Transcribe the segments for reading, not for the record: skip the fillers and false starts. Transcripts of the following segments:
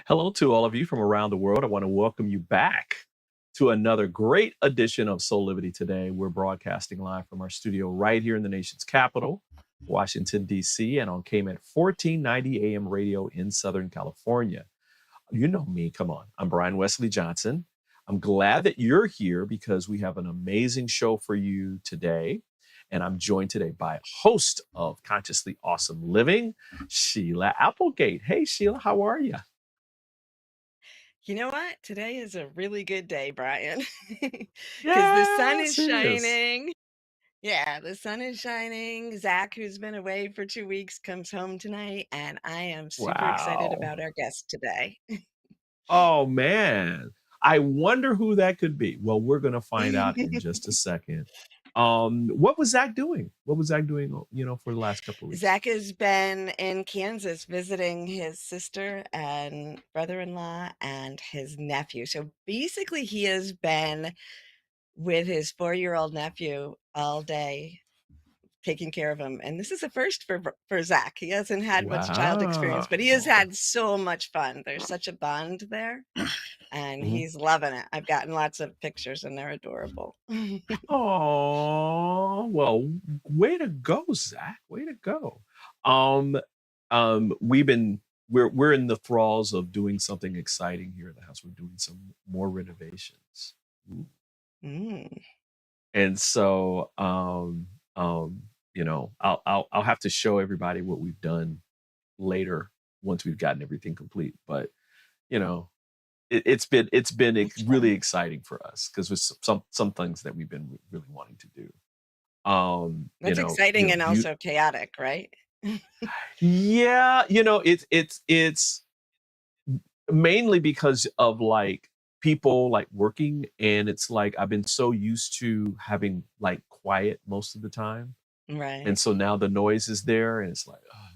Hello to all of you from around the world. I want to welcome you back to another great edition of Soulivity Today. We're broadcasting live from our studio right here in the nation's capital, Washington, D.C., and on KMET 1490 AM radio in Southern California. You know me, come on. I'm Brian Westley Johnson. I'm glad that you're here because we have an amazing show for you today. And I'm joined today by a host of Consciously Awesome Living, Sheila Applegate. Hey, Sheila, how are you? You know what? Today is a really good day, Brian, because the sun is Yes, it is. shining. Yeah, the sun is shining. Zach, who's been away for 2 weeks, comes home tonight, and I am super excited Wow. about our guest today. Oh, man. I wonder who that could be. Well, we're going to find out in just a second. What was Zach doing? What was Zach doing, for the last couple of weeks? Zach has been in Kansas visiting his sister and brother-in-law and his nephew. So basically, he has been with his 4-year-old nephew all day, taking care of him. And this is a first for Zach. He hasn't had much child experience, but he has Wow. had so much fun. There's such a bond there, and Mhm. he's loving it. I've gotten lots of pictures, and they're adorable. Oh, well, way to go, Zach. Way to go. Um, we're in the thralls of doing something exciting here at the house. We're doing some more renovations. Ooh. Mm. And so I'll have to show everybody what we've done later once we've gotten everything complete. But you know, it's been That's really fun. exciting for us because there's some things that we've been really wanting to do. That's exciting and You also chaotic, right? yeah, it's mainly because of like people like working, and it's like I've been so used to having like quiet most of the time. And Right. so now the noise is there and it's like, "Ugh."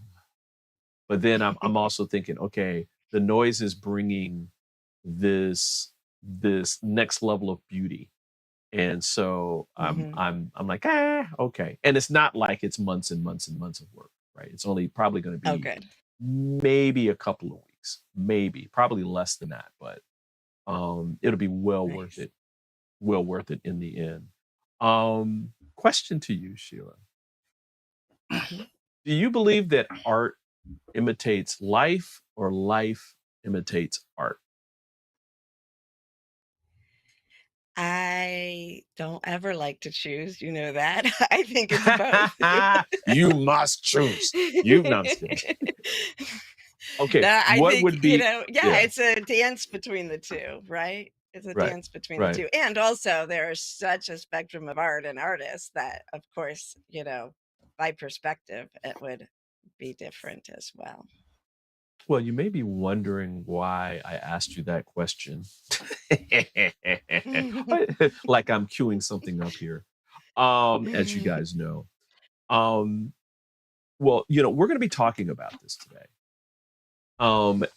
But then I'm also thinking, okay, the noise is bringing this next level of beauty. And so Hmm. I'm like, okay. And it's not like it's months and months and months of work, right? It's only probably going to Oh, be good. maybe a couple of weeks, maybe, probably less than that, but it'll be Nice. well worth it in the end. Question to you, Sheila. Hmm. Do you believe that art imitates life or life imitates art? I don't ever like to choose. You know that. I think it's both. You must choose. You no, I'm just kidding. Okay, No, I what think, would be yeah, yeah, it's a dance between the two, right? It's a right, dance between the right. two. And also, there is such a spectrum of art and artists that, of course, by perspective, it would be different as well. Well, you may be wondering why I asked you that question. Like I'm queuing something up here. As you guys know. Um, well, we're gonna be talking about this today.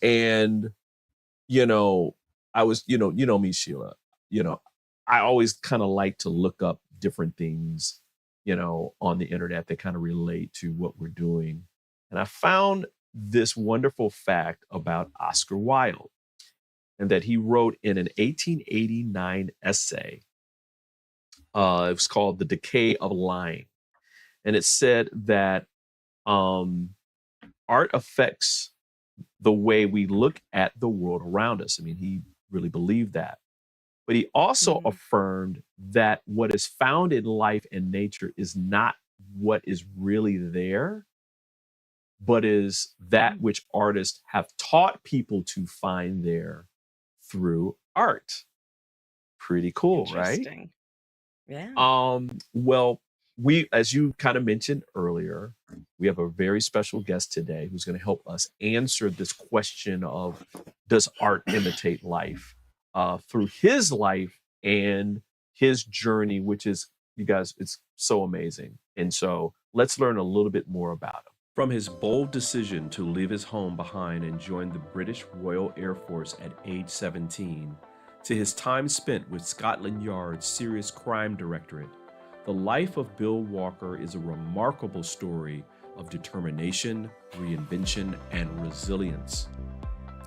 And you know, I was, you know me, Sheila, you know, I always kind of like to look up different things, on the internet that kind of relate to what we're doing. And I found this wonderful fact about Oscar Wilde, and that he wrote in an 1889 essay. It was called The Decay of Lying. And it said that um, art affects the way we look at the world around us. I mean, he really believed that. But he also Mhm. affirmed that what is found in life and nature is not what is really there, but is that Mm. which artists have taught people to find there through art. Pretty cool, right? Interesting. Yeah. Well, we, as you kind of mentioned earlier, we have a very special guest today who's going to help us answer this question of does art imitate life through his life and his journey, which is, you guys, it's so amazing. And so let's learn a little bit more about him. From his bold decision to leave his home behind and join the British Royal Air Force at age 17, to his time spent with Scotland Yard's Serious Crime Directorate, the life of Bill Walker is a remarkable story of determination, reinvention, and resilience.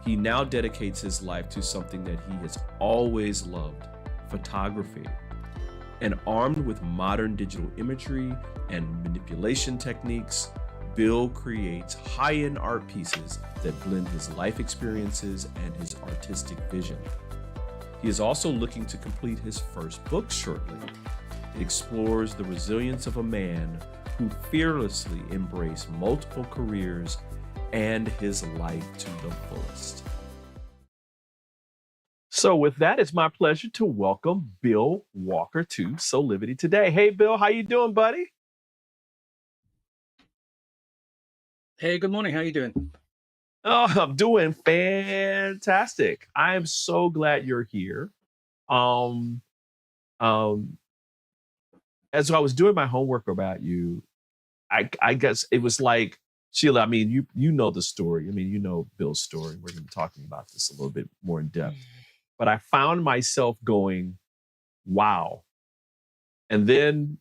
He now dedicates his life to something that he has always loved, photography. And armed with modern digital imagery and manipulation techniques, Bill creates high-end art pieces that blend his life experiences and his artistic vision. He is also looking to complete his first book shortly. It explores the resilience of a man who fearlessly embraced multiple careers and his life to the fullest. So with that, it's my pleasure to welcome Bill Walker to Soulivity today. Hey, Bill, how you doing, buddy? Hey, good morning. How you doing? Oh, I'm doing fantastic. I am so glad you're here. Um, um, as I was doing my homework about you, I guess it was like Sheila. I mean, you know the story. I mean, you know Bill's story. We're going to be talking about this a little bit more in depth. But I found myself going, "Wow." And then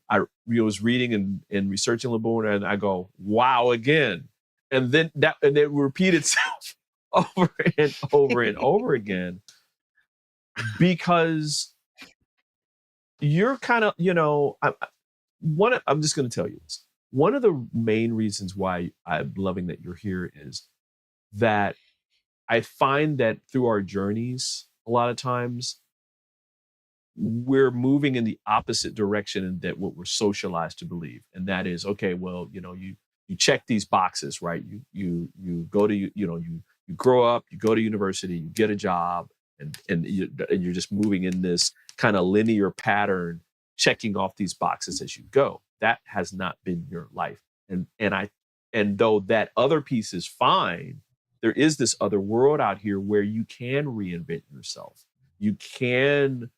was reading and researching a little more, and I go, "Wow!" again, and then it repeat itself over and over and over again because you're kind of, I'm just going to tell you this. One of the main reasons why I'm loving that you're here is that I find that through our journeys, a lot of times we're moving in the opposite direction that what we're socialized to believe, and that is, okay, well, you check these boxes, right? You go to you grow up, you go to university, you get a job, and you're just moving in this kind of linear pattern, checking off these boxes as you go. That has not been your life, and though that other piece is fine, there is this other world out here where you can reinvent yourself. You can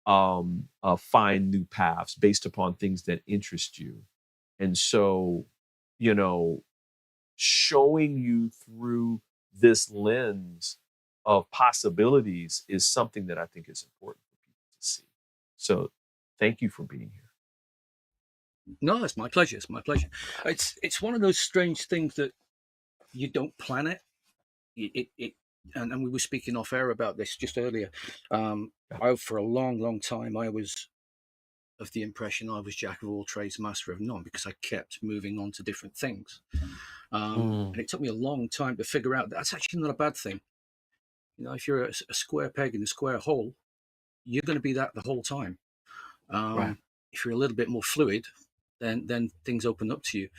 find new paths based upon things that interest you. And so, you know, showing you through this lens of possibilities is something that I think is important for people to see. So thank you for being here. No, it's my pleasure. It's my pleasure. It's one of those strange things that you don't plan it. And we were speaking off air about this just earlier. For a long, long time, I was of the impression I was jack of all trades, master of none, because I kept moving on to different things. And it took me a long time to figure out that's actually not a bad thing. If you're a square peg in a square hole, you're going to be that the whole time. Right. If you're a little bit more fluid, then things open up to you.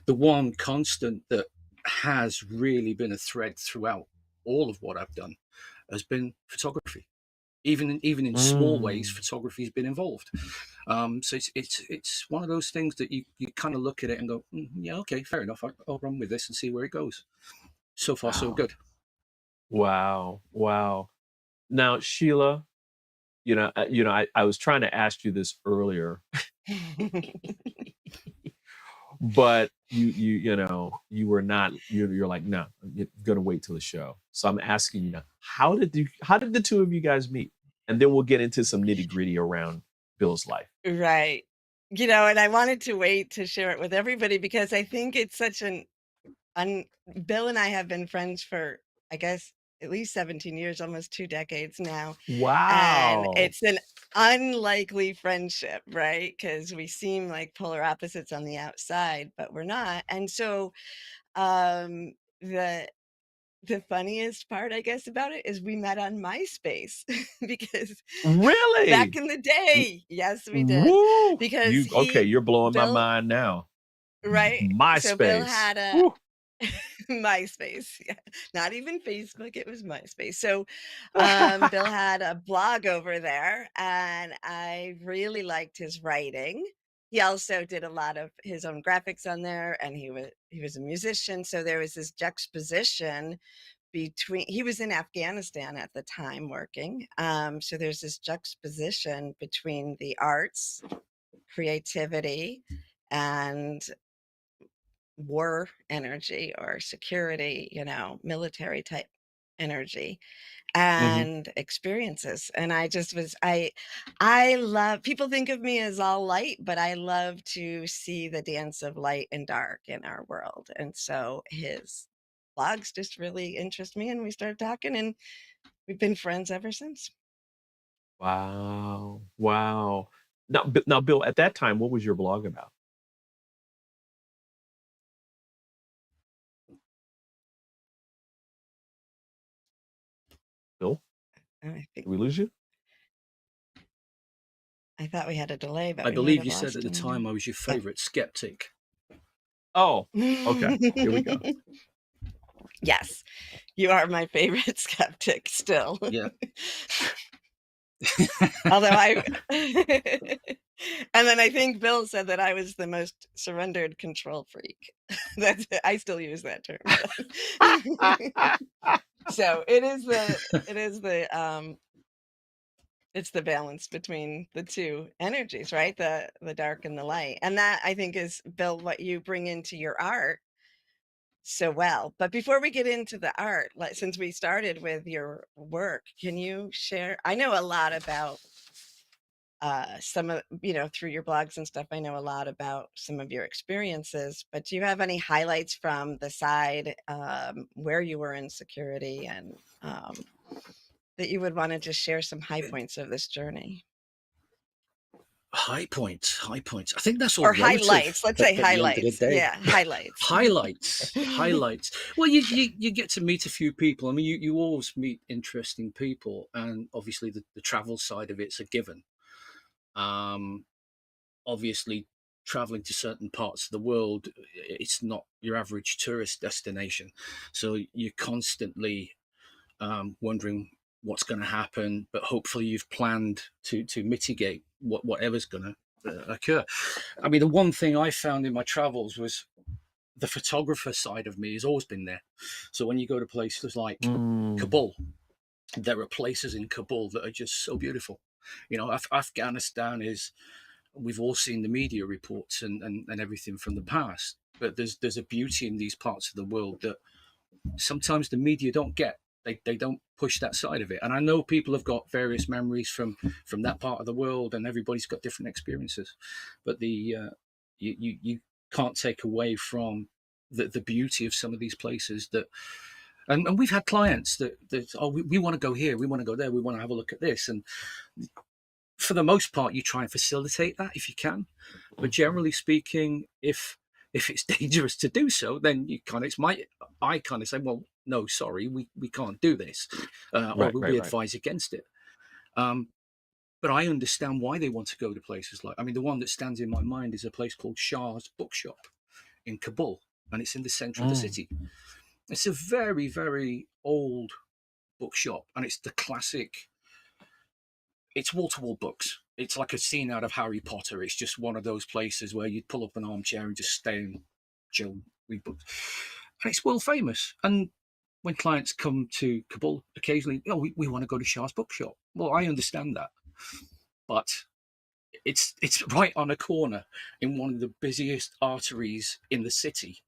The one constant that has really been a thread throughout all of what I've done has been photography. Even in small ways, photography has been involved. So it's one of those things that you kind of look at it and go, yeah, okay, fair enough. I'll run with this and see where it goes. So far, so good. Wow. Now, Sheila, I was trying to ask you this earlier, but you were not. You're like, no, you're gonna wait till the show. So I'm asking you now, how did the two of you guys meet? And then we'll get into some nitty gritty around Bill's life. Right. And I wanted to wait to share it with everybody because I think it's such Bill and I have been friends for, I guess, at least 17 years, almost 2 decades now. And Wow. it's an unlikely friendship, right? Because we seem like polar opposites on the outside, but we're not. And so um, the the funniest part, I guess, about it is we met on MySpace because back Really? in the day, yes, we did. Woo! Because You're blowing my Bill, mind now. right? So Bill MySpace. had a Woo. MySpace, yeah, not even Facebook, it was MySpace. So, Bill had a blog over there, and I really liked his writing. He also did a lot of his own graphics on there, and he was a musician. So there was this juxtaposition between. He was in Afghanistan at the time working. So there's this juxtaposition between the arts, creativity, and war energy or security, military type energy Mhm. and experiences. And I love, people think of me as all light, but I love to see the dance of light and dark in our world. And so blogs just really interest me, and we started talking, and we've been friends ever since. Wow. Wow. Now, Bill, at that time, what was your blog about? Bill, I did think we lose you? I thought we had a delay, but I we might believe have you said lost at the him time I was your favorite skeptic. Oh, okay. Here we go. again. Yes, you are my favorite skeptic still. Yeah. Although I, and then I think Bill said that I was the most surrendered control freak. That's I still use that term. So it's the balance between the two energies, right? The dark and the light. And that, I think, is, Bill, what you bring into your art so well. But before we get into the art, since we started with your work, can you share? I know a lot about some of, through your blogs and stuff, I know a lot about some of your experiences, but do you have any highlights from the side where you were in security, and that you would want to just share some high points of this journey? High points. I think that's all Or relative. highlights. Let's say At the end of the highlights. day, Yeah, highlights. highlights. Well, you get to meet a few people. I mean, you always meet interesting people, and obviously the travel side of it's a given. Obviously, traveling to certain parts of the world, it's not your average tourist destination, so you're constantly wondering what's going to happen, but hopefully you've planned to mitigate whatever's going to occur. I mean, the one thing I found in my travels was the photographer side of me has always been there. So when you go to places like Kabul, there are places in Kabul that are just so beautiful. Afghanistan is, we've all seen the media reports and everything from the past, but there's a beauty in these parts of the world that sometimes the media don't get. They don't push that side of it. And I know people have got various memories from that part of the world, and everybody's got different experiences, but you can't take away from the beauty of some of these places that. And we've had clients that we want to go here, we want to go there, we want to have a look at this, and for the most part, you try and facilitate that if you can. But generally speaking, if it's dangerous to do so, then I kind of say, well, no, sorry, we can't do this, or we advise against it. But I understand why they want to go to places like, I mean, the one that stands in my mind is a place called Shah's Bookshop in Kabul, and it's in the center of the city. It's a very, very old bookshop, and it's the classic. It's wall-to-wall books. It's like a scene out of Harry Potter. It's just one of those places where you'd pull up an armchair and just stay and chill, read books. And it's world famous. And when clients come to Kabul, occasionally, we want to go to Shah's Bookshop. Well, I understand that. But it's right on a corner in one of the busiest arteries in the city.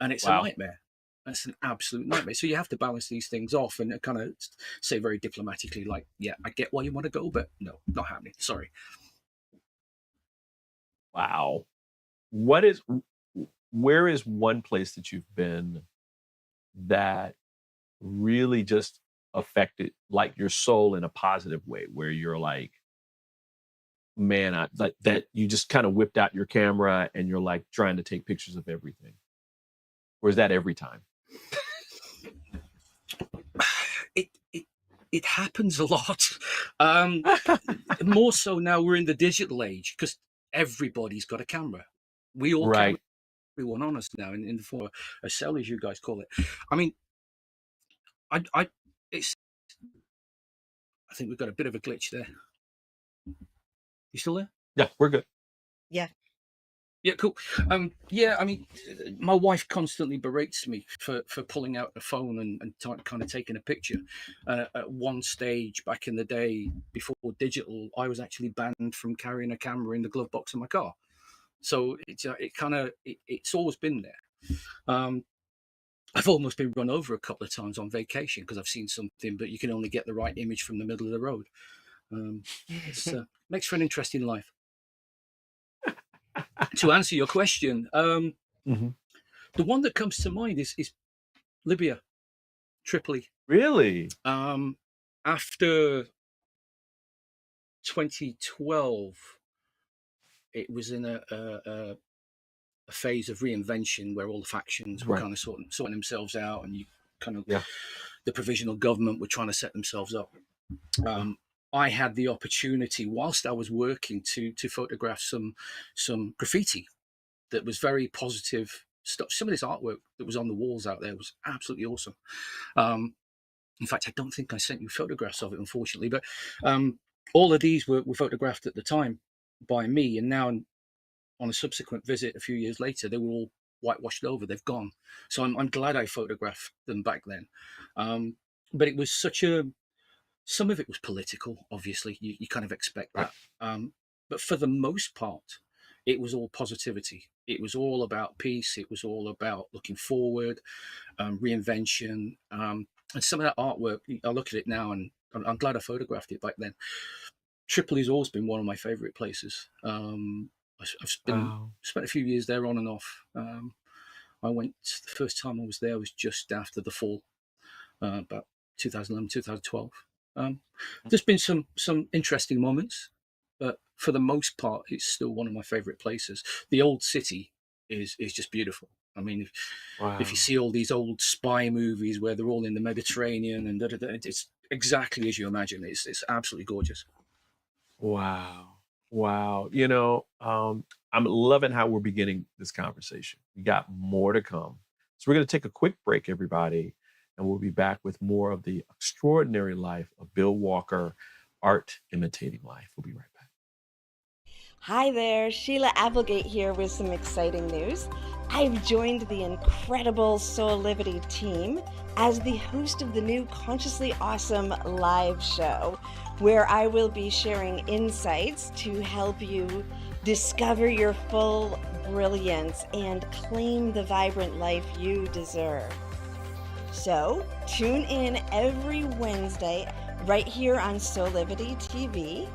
And it's a nightmare. That's an absolute nightmare. So you have to balance these things off and kind of say very diplomatically, like, yeah, I get why you want to go, but no, not happening. Sorry. Wow. Where is one place that you've been that really just affected like your soul in a positive way, where you're like, man, I like that you just kind of whipped out your camera and you're like trying to take pictures of everything? Or is that every time? It happens a lot. More so now we're in the digital age because everybody's got a camera. We all carry everyone on us now in the form of a cell, as you guys call it. I mean, I think we've got a bit of a glitch there. You still there? Yeah, we're good. Yeah. Yeah, cool. Yeah, I mean, my wife constantly berates me for pulling out the phone and kind of taking a picture. At one stage back in the day, before digital, I was actually banned from carrying a camera in the glove box of my car. So it's always been there. I've almost been run over a couple of times on vacation because I've seen something, but you can only get the right image from the middle of the road. It makes for an interesting life. To answer your question, the one that comes to mind is Libya, Tripoli. Really? After 2012, it was in a phase of reinvention where all the factions were Right. kind of sorting themselves out, and you kind of Yeah. the provisional government were trying to set themselves up. I had the opportunity whilst I was working to photograph some graffiti that was very positive stuff. Some of this artwork that was on the walls out there was absolutely awesome. In fact, I don't think I sent you photographs of it, unfortunately, but all of these were photographed at the time by me, and now on a subsequent visit a few years later, they were all whitewashed over. They've gone. So I'm glad I photographed them back then. But it was some of it was political, obviously. You kind of expect Right. that. But for the most part, it was all positivity. It was all about peace. It was all about looking forward, reinvention. And some of that artwork, I look at it now and I'm glad I photographed it back then. Tripoli's always been one of my favorite places. I've spent a few years there on and off. I went, the first time I was there was just after the fall, about 2011, 2012. There's been some interesting moments, but for the most part, it's still one of my favorite places. The old city is just beautiful. I mean, if you see all these old spy movies where they're all in the Mediterranean and it's exactly as you imagine. It's absolutely gorgeous. Wow. You know, I'm loving how we're beginning this conversation. We got more to come. So we're going to take a quick break, everybody, and we'll be back with more of the extraordinary life of Bill Walker, art imitating life. We'll be right back. Hi there, Sheila Applegate here with some exciting news. I've joined the incredible Soulivity team as the host of the new Consciously Awesome live show, where I will be sharing insights to help you discover your full brilliance and claim the vibrant life you deserve. So tune in every Wednesday right here on Soulivity TV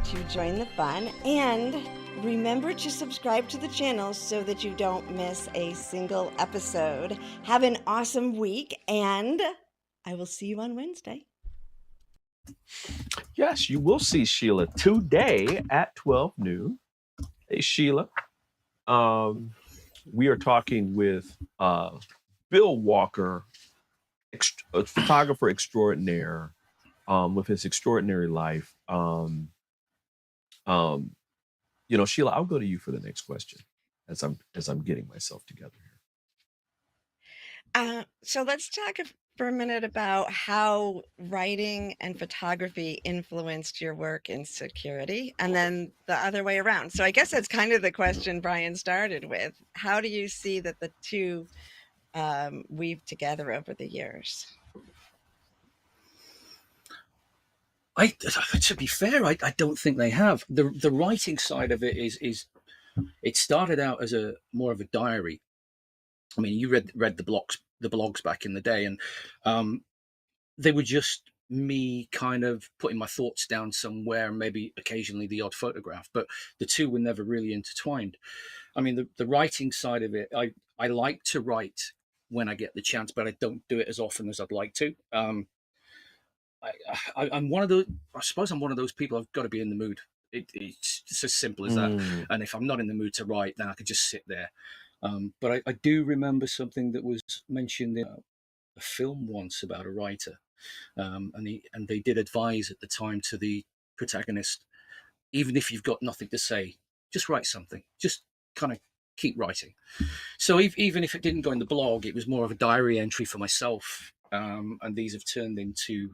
to join the fun, and remember to subscribe to the channel so that you don't miss a single episode. Have an awesome week, and I will see you on Wednesday. Yes, you will see Sheila today at 12 noon. Hey, Sheila. We are talking with Bill Walker, a photographer extraordinaire, with his extraordinary life. You know, Sheila, I'll go to you for the next question as I'm getting myself together here. So let's talk for a minute about how writing and photography influenced your work in security, and then the other way around. So I guess that's kind of the question Brian started with. How do you see that the two weave together over the years? To be fair, I don't think they have. The writing side of it is it started out as a more of a diary. I mean, you read the blogs back in the day, and they were just me kind of putting my thoughts down somewhere, maybe occasionally the odd photograph, but the two were never really intertwined. I mean, the writing side of it, I like to write when I get the chance, but I don't do it as often as I'd like to. I'm one of those. I suppose I'm one of those people. I've got to be in the mood. It's just as simple as that. And if I'm not in the mood to write, then I could just sit there. But I do remember something that was mentioned in a film once about a writer, and they did advise at the time to the protagonist, even if you've got nothing to say, just write something. Just kind of keep writing. So even if it didn't go in the blog, it was more of a diary entry for myself. And these have turned into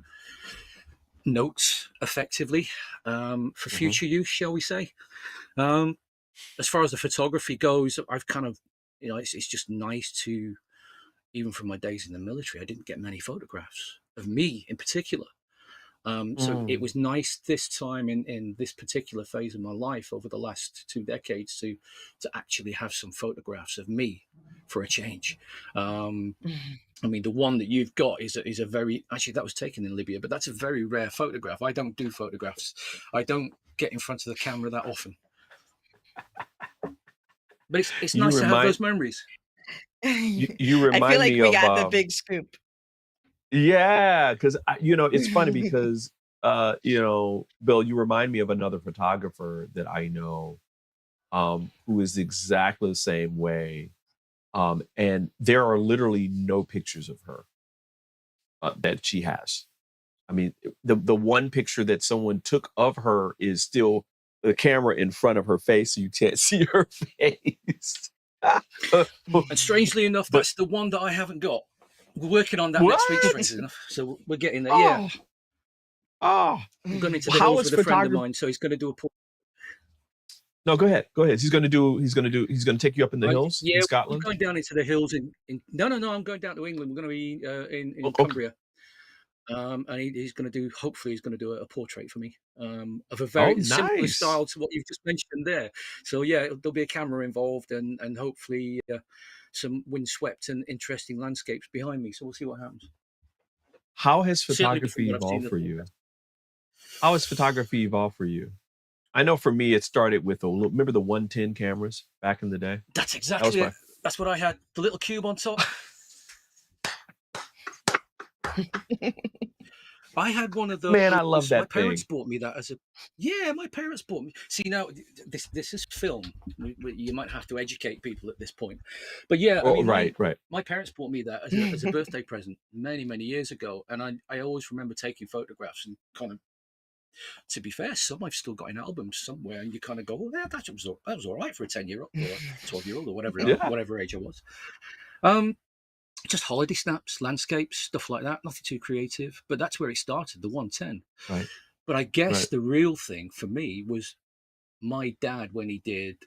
notes effectively for future use, shall we say. As far as the photography goes, I've kind of, it's just nice to, even from my days in the military, I didn't get many photographs of me in particular. So it was nice this time in this particular phase of my life over the last 2 decades to actually have some photographs of me for a change. I mean, the one that you've got is a very, actually that was taken in Libya, but that's a very rare photograph. I don't do photographs. I don't get in front of the camera that often. But it's nice to have those memories. You I feel remind like me we of got the big scoop. yeah, because it's funny because Bill, you remind me of another photographer that I know, who is exactly the same way. And there are literally no pictures of her that she has. I mean, the one picture that someone took of her is still the camera in front of her face, so you can't see her face. And strangely enough, But that's the one that I haven't got. We're working on that next week, what? strangely enough. So we're getting there. Yeah, Oh, oh. we're going into the How hills is with a friend of photography? mine. So he's going to do a. No, go ahead. Go ahead. He's gonna take you up in the hills in Yeah, we're Scotland. going down into the hills in no, I'm going down to England. We're going to be Oh, in okay. Cumbria. And he's going to do, hopefully, he's going to do a portrait for me of a Oh, very similar nice. style to what you've just mentioned there. So, yeah, there'll be a camera involved and hopefully some windswept and interesting landscapes behind me. So, we'll see what happens. How has Certainly different photography what I've seen in evolved the for you? photographs. How has photography evolved for you? I know for me, it started with remember the 110 cameras back in the day? That's That was exactly my it. That's what I had. The little cube on top. I had one of man. I love those. My that parents thing. bought me that as a. Yeah, my parents bought me. See, now this is film. You might have to educate people at this point, but yeah, I Oh, mean, right, right. my parents bought me that as a birthday present many years ago, and I always remember taking photographs and kind of. To be fair, some I've still got in albums somewhere, and you kind of go, "Well, yeah, that was all right for a 10-year-old or a 12-year-old or Yeah, whatever age I was." Um, just holiday snaps, landscapes, stuff like that. Nothing too creative, but that's where it started. The 110. right, But I guess right. the real thing for me was my dad when he did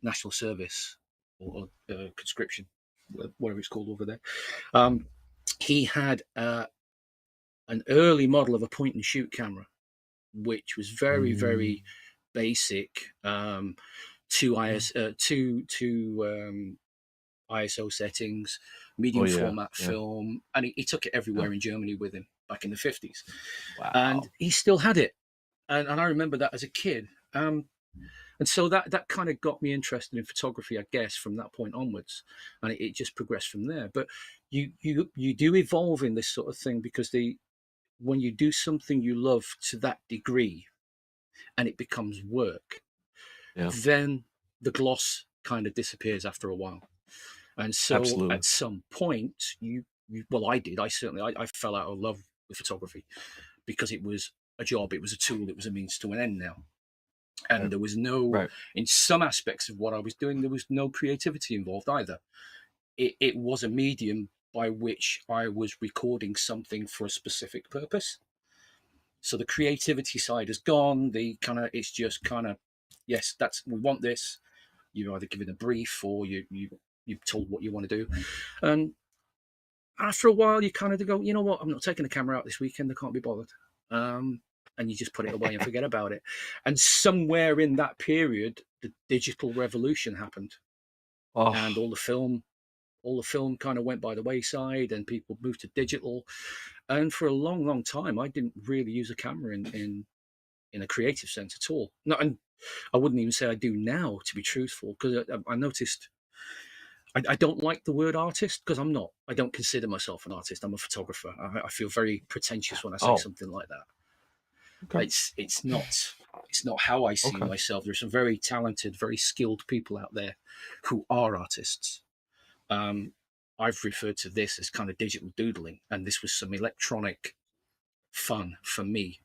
national service or conscription, whatever it's called over there. Um, he had an early model of a point and shoot camera, which was Mm, very basic. Two yeah. ISO settings, Oh, medium yeah, format yeah, film, and he took it yeah. everywhere in Germany with him back in the 50s, and Wow. he still had it. And I remember that as a kid. And so that kind of got me interested in photography, I guess, from that point onwards, and it just progressed from there. But you do evolve in this sort of thing because when you do something you love to that degree and it becomes work, Yeah, then the gloss kind of disappears after a while. And so absolutely. at some point, well, I did. I certainly I fell out of love with photography because it was a job, it was a tool, it was a means to an end now. And Right, there was no, right. in some aspects of what I was doing, there was no creativity involved either. It was a medium by which I was recording something for a specific purpose. So the creativity side is gone. It's just kind of, yes, we want this. You're either given a brief or you've told what you want to do. And after a while, you kind of go, you know what, I'm not taking the camera out this weekend. I can't be bothered. And you just put it away and forget about it. And somewhere in that period, the digital revolution happened, and Oh, all the film kind of went by the wayside, and people moved to digital. And for a long time, I didn't really use a camera in a creative sense at all. No, and I wouldn't even say I do now, to be truthful, because I noticed I don't like the word artist because I'm not. I don't consider myself an artist. I'm a photographer. I feel very pretentious when I say oh, something like that. okay, It's not how I see okay. myself. There's some very talented, very skilled people out there who are artists. Um, I've referred to this as kind of digital doodling, and this was some electronic fun for me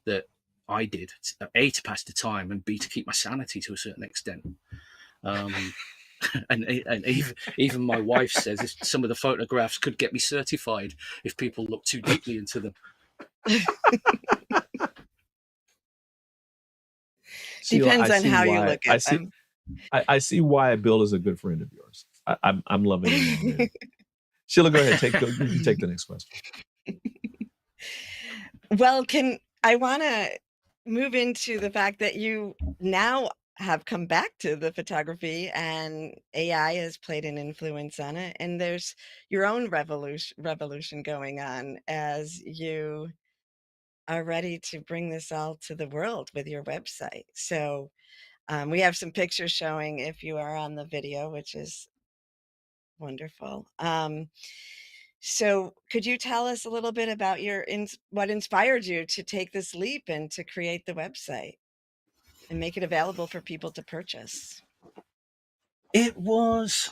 that I did, A, to pass the time, and B, to keep my sanity to a certain extent. Um, and even my wife says some of the photographs could get me certified if people look too deeply into them. Sheila, Depends I on see how you why. look at them. I see why Bill is a good friend of yours. I'm loving him already. Sheila, go ahead. You can take the next question. Well, I want to move into the fact that you now have come back to the photography and AI has played an influence on it. And there's your own revolution going on as you are ready to bring this all to the world with your website. So we have some pictures showing if you are on the video, which is wonderful. So could you tell us a little bit about what inspired you to take this leap and to create the website and make it available for people to purchase? It was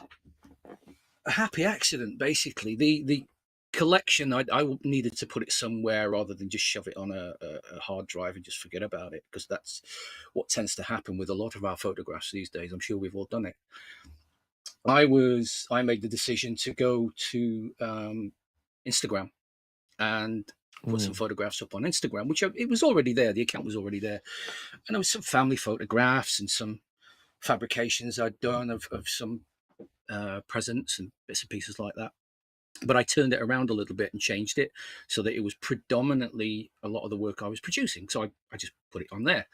a happy accident, basically. The collection, I needed to put it somewhere rather than just shove it on a hard drive and just forget about it, because that's what tends to happen with a lot of our photographs these days. I'm sure we've all done it. I made the decision to go to Instagram and put some photographs up on Instagram, which it was already there. The account was already there. And there was some family photographs and some fabrications I'd done of some presents and bits and pieces like that. But I turned it around a little bit and changed it so that it was predominantly a lot of the work I was producing. So I just put it on there.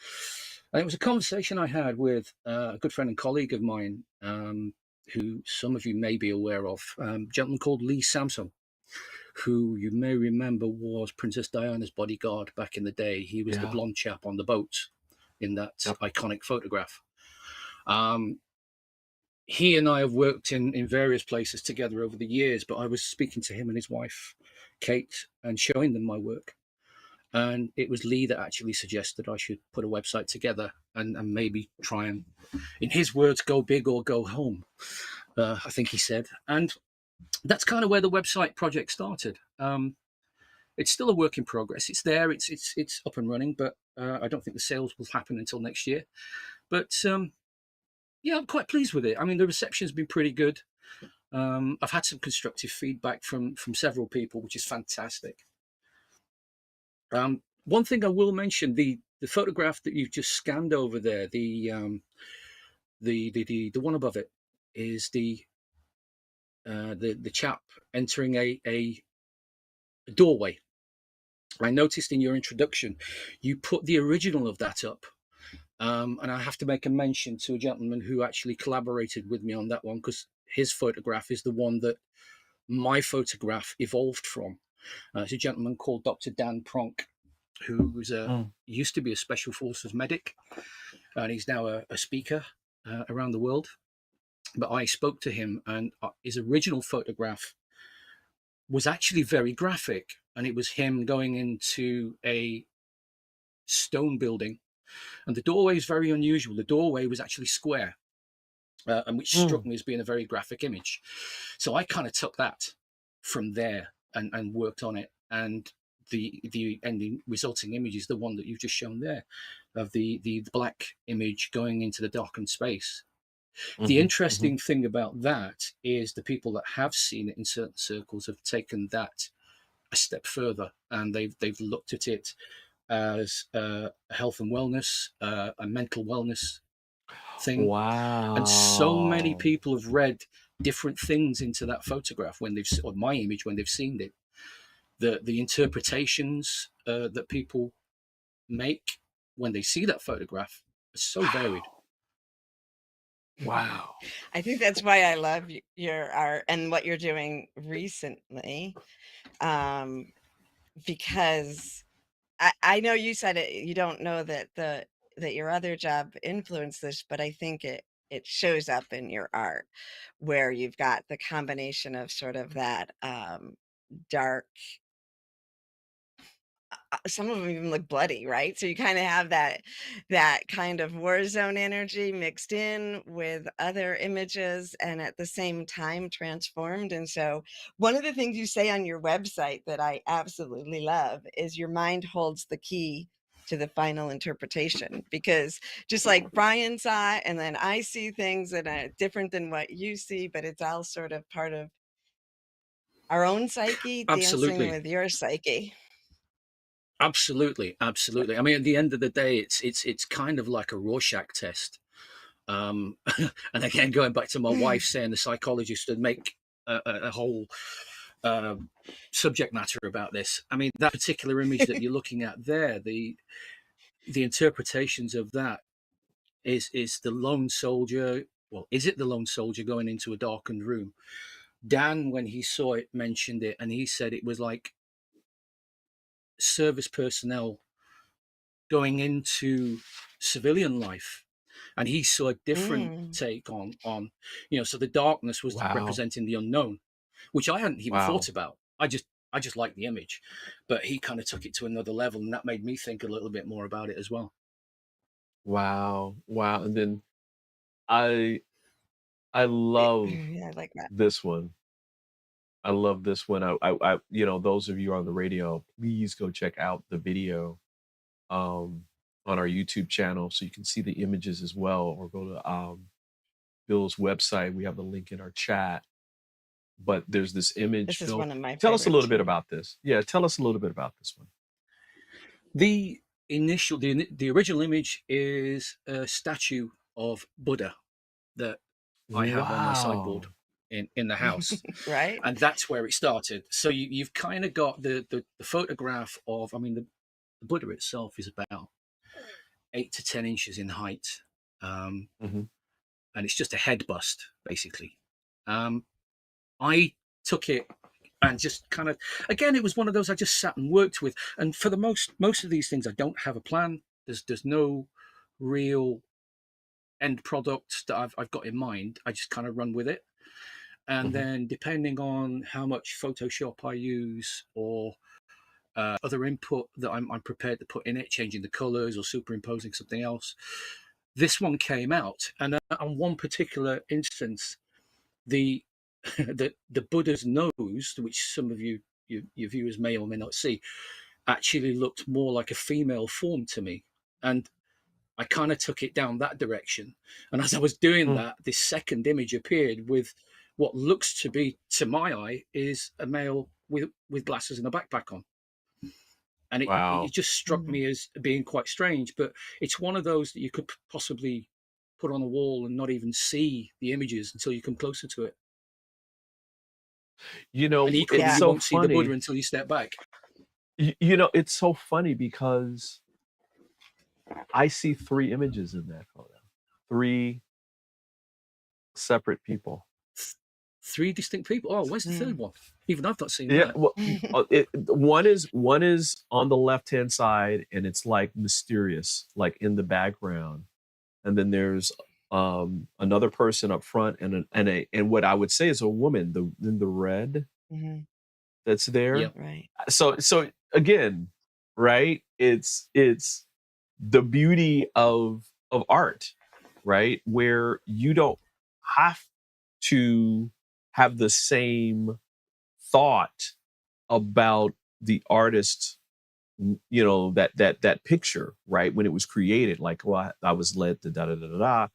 And it was a conversation I had with a good friend and colleague of mine, who some of you may be aware of, a gentleman called Lee Samson, who you may remember was Princess Diana's bodyguard back in the day. He was the blonde chap on the boat in that iconic photograph. He and I have worked in various places together over the years, but I was speaking to him and his wife, Kate, and showing them my work. And it was Lee that actually suggested I should put a website together and maybe try and, in his words, go big or go home, I think he said. And that's kind of where the website project started. It's still a work in progress. It's there, it's up and running, but I don't think the sales will happen until next year. But yeah, I'm quite pleased with it. I mean, the reception's been pretty good. I've had some constructive feedback from several people, which is fantastic. One thing I will mention, the photograph that you've just scanned over there, the one above it is the chap entering a doorway. I noticed in your introduction, you put the original of that up. And I have to make a mention to a gentleman who actually collaborated with me on that one, because his photograph is the one that my photograph evolved from. It's a gentleman called Dr. Dan Pronk, who was used to be a Special Forces medic, and he's now a speaker around the world. But I spoke to him, and his original photograph was actually very graphic, and it was him going into a stone building. And the doorway is very unusual. The doorway was actually square, and which struck me as being a very graphic image. So I kind of took that from there and worked on it. And the ending resulting image is the one that you've just shown there, of the black image going into the darkened space. The interesting thing about that is the people that have seen it in certain circles have taken that a step further, and they've looked at it as health and wellness, a mental wellness thing. Wow. And so many people have read different things into that photograph when they've, or my image when they've seen it. The interpretations that people make when they see that photograph are so varied. Wow. I think that's why I love your art and what you're doing recently, because I know you said it, you don't know that that your other job influenced this, but I think it shows up in your art, where you've got the combination of sort of that dark, some of them even look bloody, right? So you kind of have that kind of war zone energy mixed in with other images, and at the same time transformed. And so one of the things you say on your website that I absolutely love is your mind holds the key to the final interpretation, because just like Brian saw it, and then I see things that are different than what you see, but it's all sort of part of our own psyche dancing Absolutely. with your psyche. Absolutely. I mean, at the end of the day, it's kind of like a Rorschach test. And again, going back to my wife saying the psychologist would make a whole subject matter about this. I mean, that particular image that you're looking at there, the interpretations of that is the lone soldier. Well, is it the lone soldier going into a darkened room? Dan, when he saw it, mentioned it, and he said it was like service personnel going into civilian life and he saw a different Mm. take on so the darkness was Wow. representing the unknown, which I hadn't even Wow. thought about. I just liked the image, but he kind of took it to another level, and that made me think a little bit more about it as well. Wow. Wow. And then I I love Yeah, I like that. this one. I love this one. Those of you on the radio, please go check out the video um on our YouTube channel so you can see the images as well, or go to Bill's website. We have the link in our chat. But there's this image, This is Bill. one of my Tell us a favorite little bit too. about this. Yeah, tell us a little bit about this one. The original image is a statue of Buddha that I have on my sideboard Wow. in the house, Right? and that's where it started. So you've kind of got the photograph of, I mean, the Buddha itself is about 8 to 10 inches in height, and Mhm. it's just a head bust basically. I took it and just kind of, again, it was one of those I just sat and worked with. And for the most of these things, I don't have a plan. There's no real end product that I've got in mind. I just kind of run with it. And Mhm. then depending on how much Photoshop I use, or other input that I'm prepared to put in it, changing the colors or superimposing something else, this one came out. And on one particular instance, the the Buddha's nose, which some of your viewers may or may not see, actually looked more like a female form to me, and I kind of took it down that direction. And as I was doing Mm. that, this second image appeared with what looks to be, to my eye, is a male with glasses and a backpack on. And it Wow. just struck Mhm. me as being quite strange. But it's one of those that you could possibly put on a wall and not even see the images until you come closer to it. And equally, It's Yeah. you so won't see the Buddha funny. until you step back. It's so funny because I see 3 images in that photo. 3 separate people. 3 distinct people. Oh, where's the third Mm. one? Even I've not seen Yeah, that. well, one is on the left-hand side, and it's, like, mysterious, like, in the background. And then there's, another person up front, and what I would say is a woman, in the red Mhm. that's there. Yep. Right. So again, right? It's the beauty of art, right? Where you don't have to have the same thought about the artist, that picture, right? When it was created, like, well, I was led to da da da da da,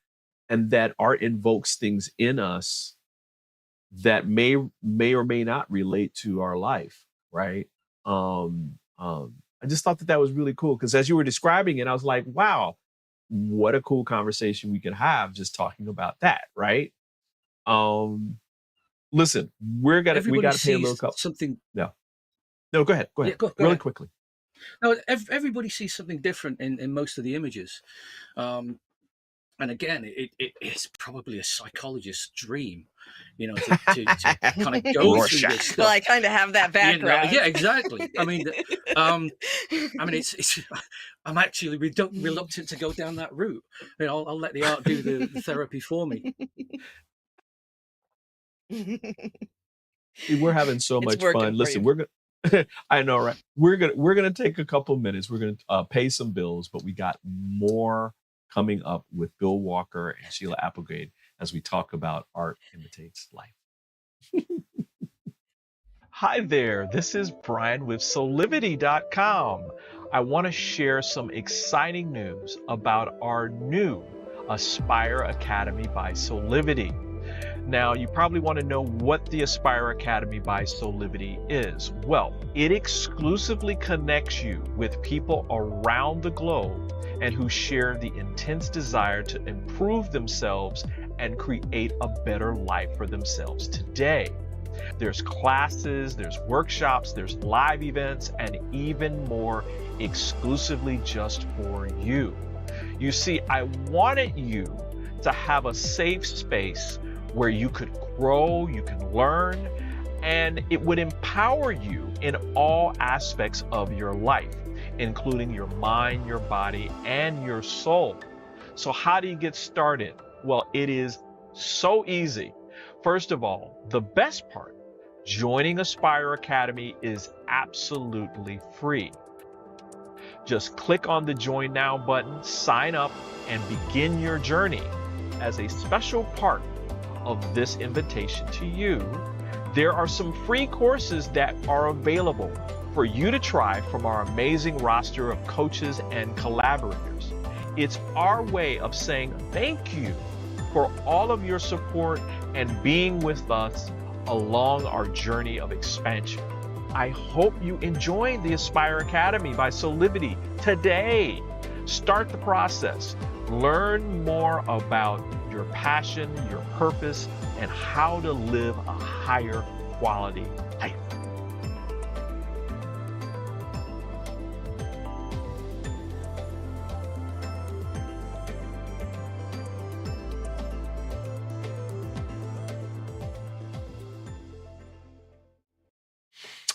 and that art invokes things in us that may or may not relate to our life, right? I just thought that was really cool because as you were describing it, I was like, wow, what a cool conversation we could have just talking about that, right? Um, listen, we Everybody gotta pay a little sees couple. something. No, no, go Yeah, ahead, go really ahead. quickly. No, everybody sees something different in most of the images. And again, it's probably a psychologist's dream, to kind of go through this Rorschach. Well, I stuff. kind of have that background. Yeah, exactly. I mean, it's I'm actually reluctant to go down that route. I'll let the art do the therapy for me. We're having so It's much working fun. for Listen, you. we're gonna I know, right? We're gonna take a couple minutes. We're gonna pay some bills, but we got more coming up with Bill Walker and Sheila Applegate as we talk about art imitates life. Hi there, this is Brian with Soulivity.com. I want to share some exciting news about our new Aspire Academy by Soulivity. Now, you probably want to know what the Aspire Academy by Soulivity is. Well, it exclusively connects you with people around the globe and who share the intense desire to improve themselves and create a better life for themselves today. There's classes, there's workshops, there's live events, and even more exclusively just for you. You see, I wanted you to have a safe space where you could grow, you can learn, and it would empower you in all aspects of your life, including your mind, your body, and your soul. So how do you get started? Well, it is so easy. First of all, the best part, joining Aspire Academy is absolutely free. Just click on the Join Now button, sign up, and begin your journey. As a special part of this invitation to you, there are some free courses that are available for you to try from our amazing roster of coaches and collaborators. It's our way of saying thank you for all of your support and being with us along our journey of expansion. I hope you enjoyed the Aspire Academy by Soulivity today. Start the process. Learn more about your passion, your purpose, and how to live a higher quality life.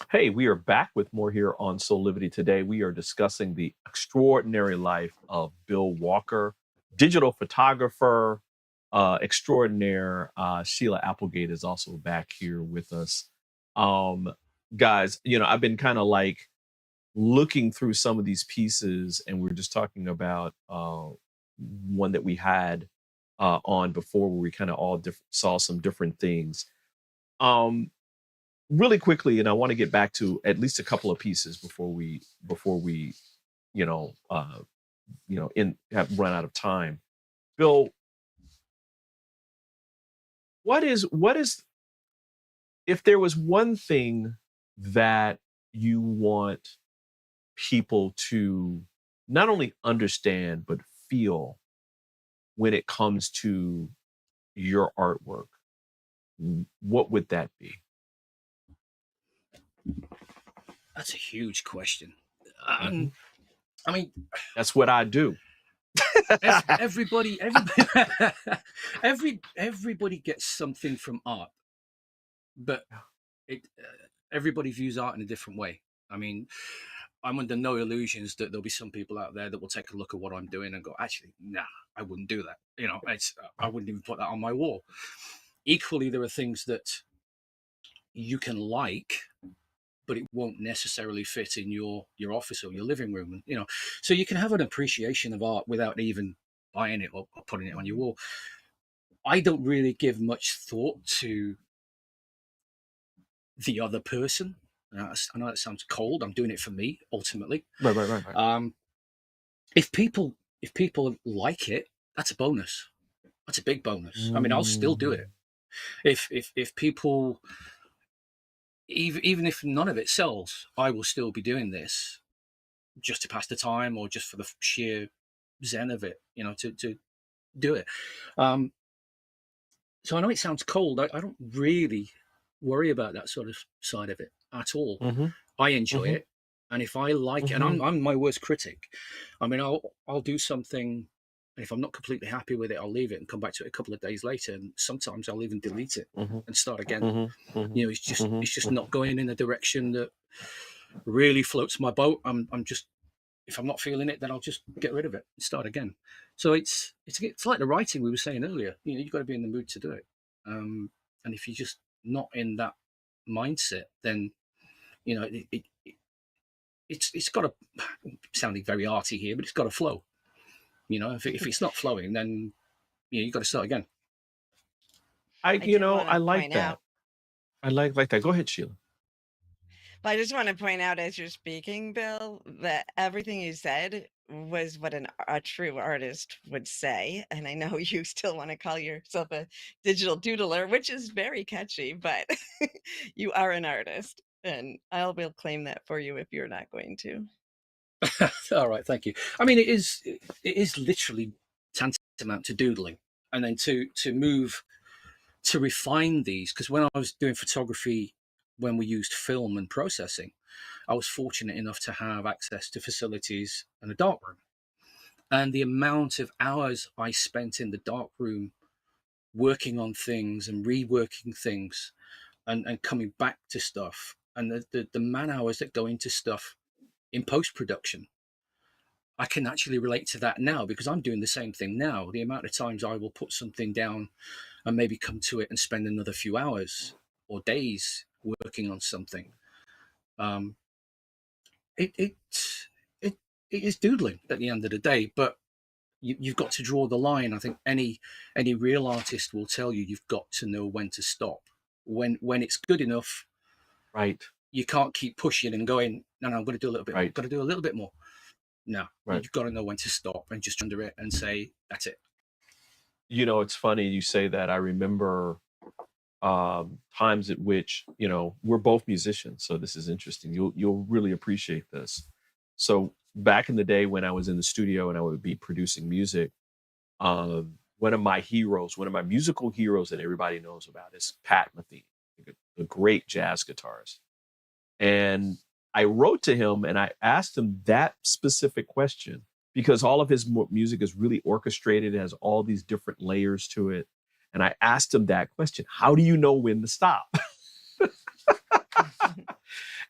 Hey, we are back with more here on Soulivity today. We are discussing the extraordinary life of Bill Walker, digital photographer extraordinaire. Sheila Applegate is also back here with us. Guys, I've been kind of like looking through some of these pieces, and we were just talking about one that we had on before where we kind of all saw some different things. Really quickly, and I want to get back to at least a couple of pieces before we have run out of time. Bill, what is if there was one thing that you want people to not only understand but feel when it comes to your artwork, what would that be? That's a huge question. I mean, that's what I do. everybody gets something from art, but everybody views art in a different way. I mean, I'm under no illusions that there'll be some people out there that will take a look at what I'm doing and go, actually, nah, I wouldn't do that. I wouldn't even put that on my wall. Equally, there are things that you can like, but it won't necessarily fit in your office or your living room. So you can have an appreciation of art without even buying it or putting it on your wall. I don't really give much thought to the other person. I know that sounds cold. I'm doing it for me, ultimately. Right. If people like it, that's a bonus. That's a big bonus. I mean, I'll still do it. If people, even if none of it sells, I will still be doing this just to pass the time or just for the sheer zen of it, to do it. So I know it sounds cold. I don't really worry about that sort of side of it at all. I enjoy it. And if I like it, and I'm my worst critic. I mean, I'll do something, and if I'm not completely happy with it, I'll leave it and come back to it a couple of days later. And sometimes I'll even delete it and start again. It's just not going in a direction that really floats my boat. I'm just, if I'm not feeling it, then I'll just get rid of it and start again. So it's like the writing we were saying earlier. You've got to be in the mood to do it. And if you're just not in that mindset, then it's got to, sounding very arty here, but it's got to flow. If it's not flowing, then you've got to start again. I like that. I like that. Go ahead, Sheila. But I just want to point out as you're speaking, Bill, that everything you said was what a true artist would say. And I know you still want to call yourself a digital doodler, which is very catchy, but you are an artist. And I will claim that for you if you're not going to. All right, thank you. I mean, it is literally tantamount to doodling, and then to move to refine these. Because when I was doing photography, when we used film and processing, I was fortunate enough to have access to facilities and a darkroom, and the amount of hours I spent in the darkroom working on things and reworking things, and coming back to stuff, and the man hours that go into stuff in post-production, I can actually relate to that now because I'm doing the same thing now. The amount of times I will put something down and maybe come to it and spend another few hours or days working on something. It it it is doodling at the end of the day, but you've got to draw the line. I think any real artist will tell you you've got to know when to stop. When it's good enough, Right. you can't keep pushing and going, no, I'm going to do a little bit more. Right. Got to do a little bit more. No, Right. you've got to know when to stop and just under it and say, that's it. You know, it's funny you say that. I remember times at which, you know, we're both musicians, so this is interesting. You'll really appreciate this. So back in the day when I was in the studio and I would be producing music, one of my heroes, one of my musical heroes that everybody knows about is Pat Metheny, a great jazz guitarist. And I wrote to him and I asked him that specific question because all of his music is really orchestrated, it has all these different layers to it. And I asked him that question: how do you know when to stop?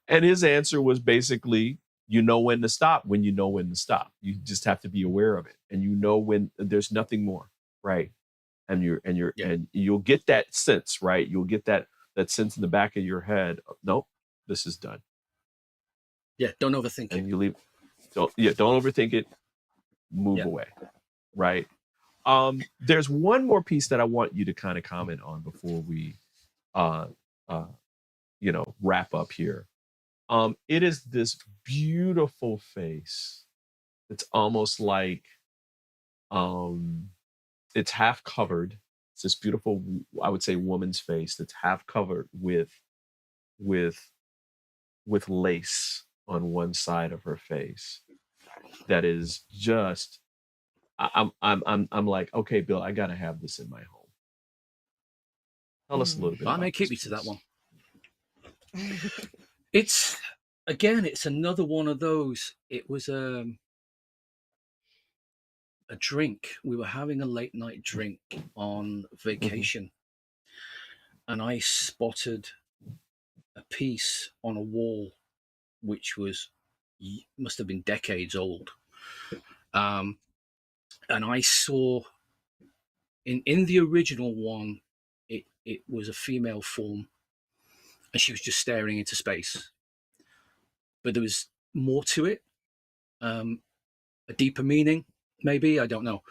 And his answer was basically, you know when to stop when you know when to stop. You just have to be aware of it. And you know when there's nothing more, right? And you'll get that sense, right? You'll get that sense in the back of your head. Nope, this is done. Yeah, don't overthink it. And you leave. Don't overthink it. Move away, right? There's one more piece that I want you to kind of comment on before we, wrap up here. It is this beautiful face. It's almost like, it's half covered. It's this beautiful, I would say, woman's face that's half covered with lace on one side of her face. That is just, I'm like, okay, Bill, I gotta have this in my home. Tell us a little bit. I may keep you to that one. It's another one of those. It was a drink. We were having a late night drink on vacation, and I spotted a piece on a wall which must have been decades old. And I saw in the original one, it was a female form, and she was just staring into space. But there was more to it, a deeper meaning, maybe, I don't know.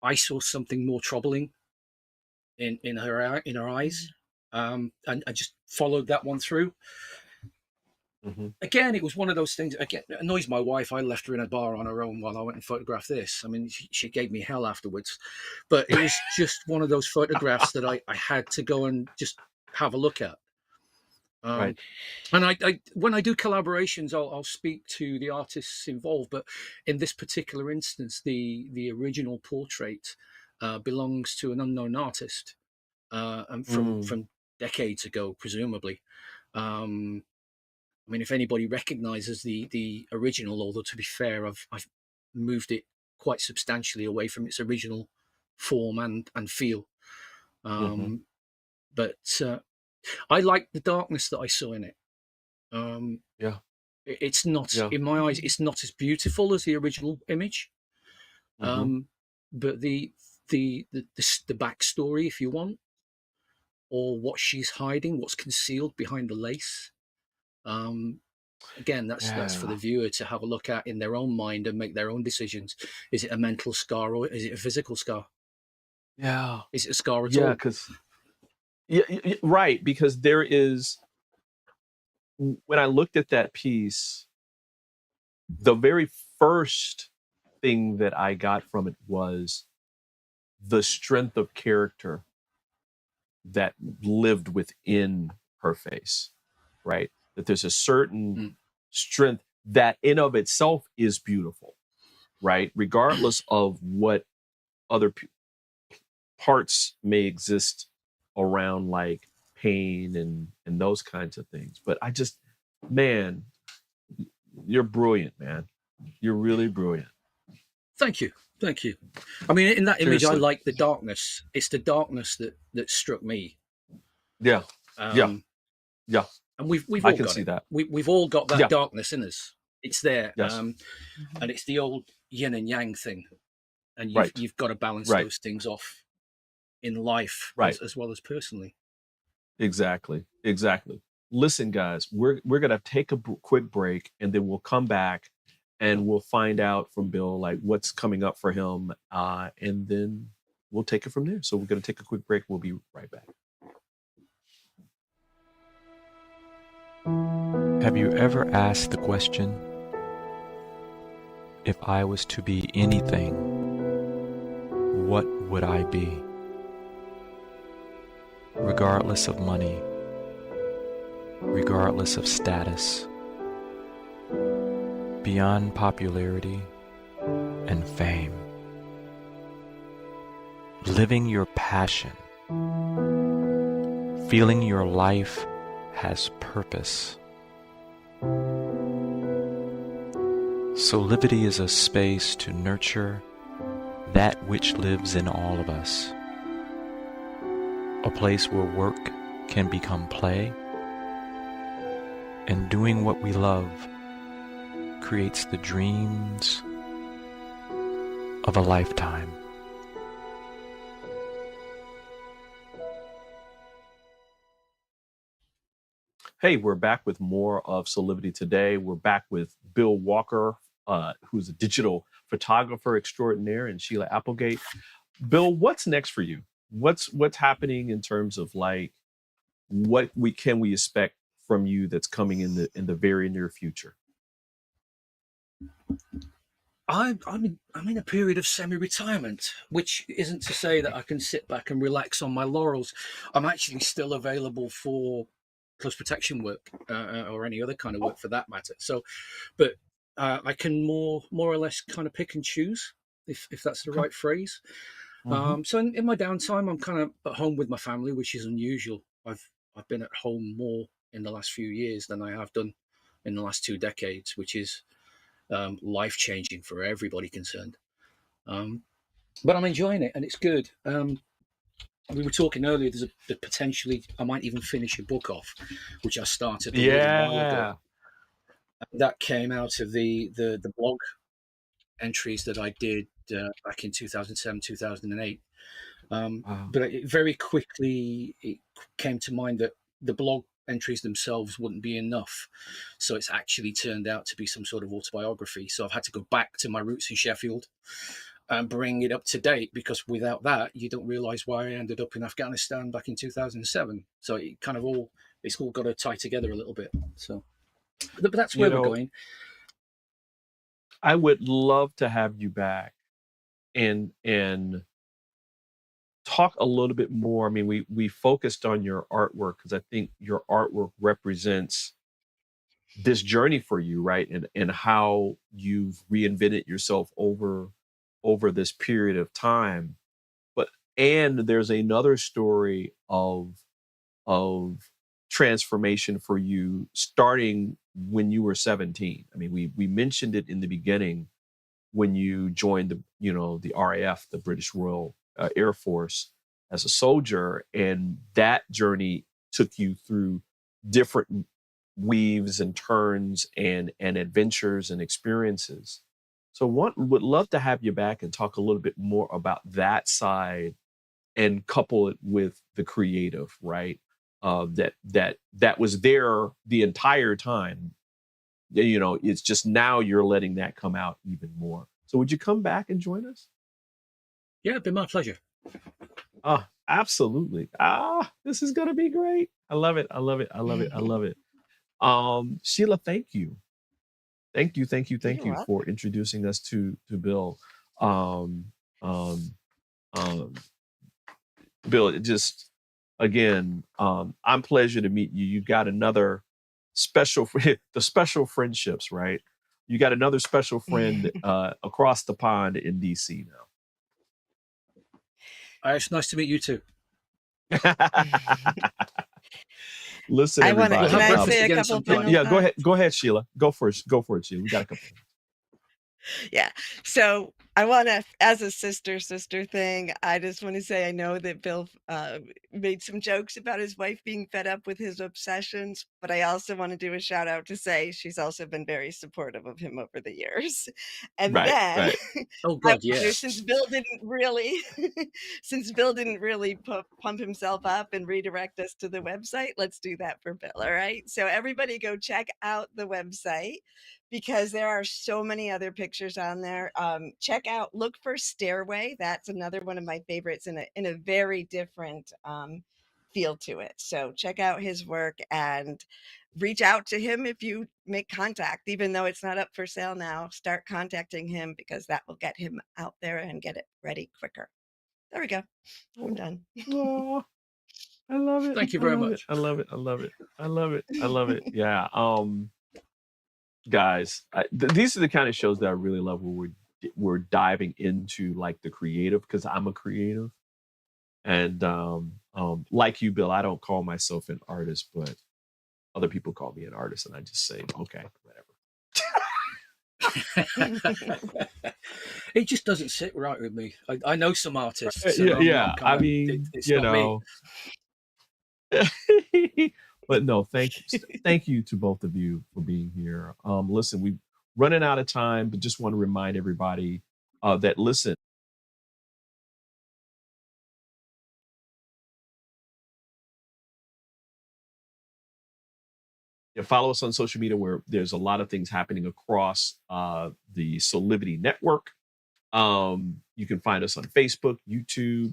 I saw something more troubling in her eyes, and I just followed that one through. Again, it was one of those things. Again, it annoys my wife. I left her in a bar on her own while I went and photographed this. I mean, she gave me hell afterwards, but it was just one of those photographs that I had to go and just have a look at. Right. And I when I do collaborations, I'll speak to the artists involved. But in this particular instance, the original portrait belongs to an unknown artist, and from decades ago, presumably. I mean, if anybody recognizes the original, although to be fair, I've moved it quite substantially away from its original form and feel. But I like the darkness that I saw in it. It's not, in my eyes, it's not as beautiful as the original image. But the backstory, if you want, or what she's hiding, what's concealed behind the lace. Again, that's for the viewer to have a look at in their own mind and make their own decisions. Is it a mental scar or is it a physical scar? Yeah. Is it a scar at all? Because right, because there is, when I looked at that piece, the very first thing that I got from it was the strength of character that lived within her face, right? That there's a certain strength that in of itself is beautiful, right? Regardless of what other parts may exist around, like pain and those kinds of things. But I just, man, you're brilliant, man. You're really brilliant. Thank you. I mean, in that image, Seriously. I like the darkness. It's the darkness that struck me. Yeah. And we've all I can got see it. that. We've all got that darkness in us. It's there. Yes. And it's the old yin and yang thing. And Right. you've got to balance Right. those things off in life Right. as well as personally. Exactly. Exactly. Listen, guys, we're gonna take a quick break, and then we'll come back and we'll find out from Bill like what's coming up for him, and then we'll take it from there. So we're gonna take a quick break. We'll be right back. Have you ever asked the question, if I was to be anything, what would I be? Regardless of money, regardless of status, beyond popularity and fame. Living your passion, feeling your life has purpose. Soulivity is a space to nurture that which lives in all of us. A place where work can become play, and doing what we love creates the dreams of a lifetime. Hey, we're back with more of Soulivity today. We're back with Bill Walker, who's a digital photographer extraordinaire, and Sheila Applegate. Bill, what's next for you? What's happening in terms of like what can we expect from you that's coming in the very near future? I'm in a period of semi-retirement, which isn't to say that I can sit back and relax on my laurels. I'm actually still available for close protection work or any other kind of work for that matter. So, but I can more or less kind of pick and choose, if that's the right phrase. So in my downtime, I'm kind of at home with my family, which is unusual. I've been at home more in the last few years than I have done in the last 2 decades, which is life-changing for everybody concerned. But I'm enjoying it, and it's good. We were talking earlier, there's a potentially, I might even finish a book off, which I started a little while ago. That came out of the blog entries that I did back in 2007, 2008. But very quickly, it came to mind that the blog entries themselves wouldn't be enough. So it's actually turned out to be some sort of autobiography. So I've had to go back to my roots in Sheffield and bring it up to date, because without that, you don't realize why I ended up in Afghanistan back in 2007. So it kind of it's all got to tie together a little bit. So, but that's where we're going. I would love to have you back and talk a little bit more. I mean, we focused on your artwork because I think your artwork represents this journey for you, right? And how you've reinvented yourself over this period of time. And there's another story of transformation for you starting when you were 17. I mean, we mentioned it in the beginning when you joined the RAF, the British Royal Air Force, as a soldier, and that journey took you through different weaves and turns and adventures and experiences. So would love to have you back and talk a little bit more about that side and couple it with the creative, right? That was there the entire time. It's just now you're letting that come out even more. So would you come back and join us? Yeah, it'd be my pleasure. Absolutely. This is gonna be great. I love it. I love it. I love it. I love it. Sheila, thank you. Thank you for introducing us to Bill. Bill, it just, again, I'm pleasure to meet you. You got another special, the special friendships, right? You got another special friend across the pond in DC now. It's nice to meet you too. Listen, everybody. Can I say a couple of things? Yeah, go ahead, Sheila. Go for it, Sheila. We got a couple. Yeah. So I want to, as a sister thing, I just want to say I know that Bill made some jokes about his wife being fed up with his obsessions, but I also want to do a shout out to say she's also been very supportive of him over the years. And Right, then right. Oh I God, yeah. wonder, since Bill didn't really, pump himself up and redirect us to the website, let's do that for Bill. All right. So everybody go check out the website because there are so many other pictures on there. Check out, look for Stairway. That's another one of my favorites in a very different feel to it. So check out his work and reach out to him if you make contact, even though it's not up for sale now. Start contacting him because that will get him out there and get it ready quicker. There we go. I'm done. Oh, I love it. Thank you I very love much. it. I love it. I love it. I love it. I love it. Yeah. Guys, these are the kind of shows that I really love where we're diving into like the creative, because I'm a creative. And like you, Bill, I don't call myself an artist, but other people call me an artist, and I just say, okay, whatever. It just doesn't sit right with me. I know some artists. Yeah. I mean, it's you not know. But no, thank you to both of you for being here. Listen, we're running out of time, but just want to remind everybody that listen. Yeah, follow us on social media where there's a lot of things happening across the Soulivity network. You can find us on Facebook, YouTube,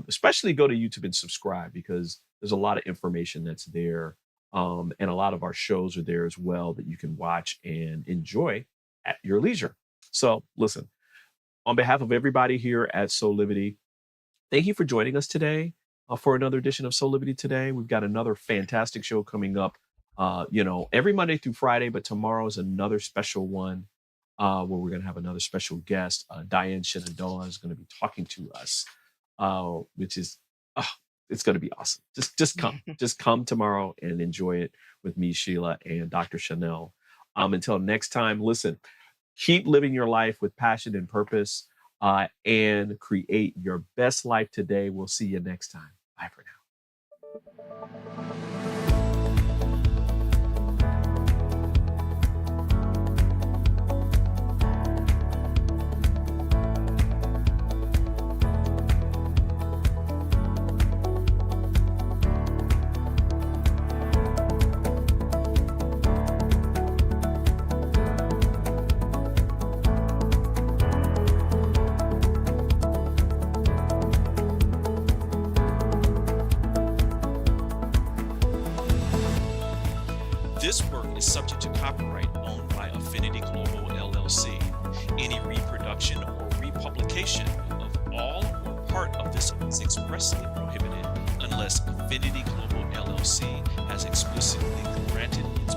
especially go to YouTube and subscribe because there's a lot of information that's there. And a lot of our shows are there as well that you can watch and enjoy at your leisure. So listen, on behalf of everybody here at Soulivity, thank you for joining us today for another edition of Soulivity Today. We've got another fantastic show coming up, every Monday through Friday, but tomorrow is another special one where we're going to have another special guest. Diane Shenandoah is going to be talking to us, which is, it's going to be awesome. Just come, just come tomorrow and enjoy it with me, Sheila, and Dr. Chanel. Until next time, listen, keep living your life with passion and purpose and create your best life today. We'll see you next time. Bye for now. This work is subject to copyright owned by Affinity Global LLC. Any reproduction or republication of all or part of this is expressly prohibited unless Affinity Global LLC has explicitly granted its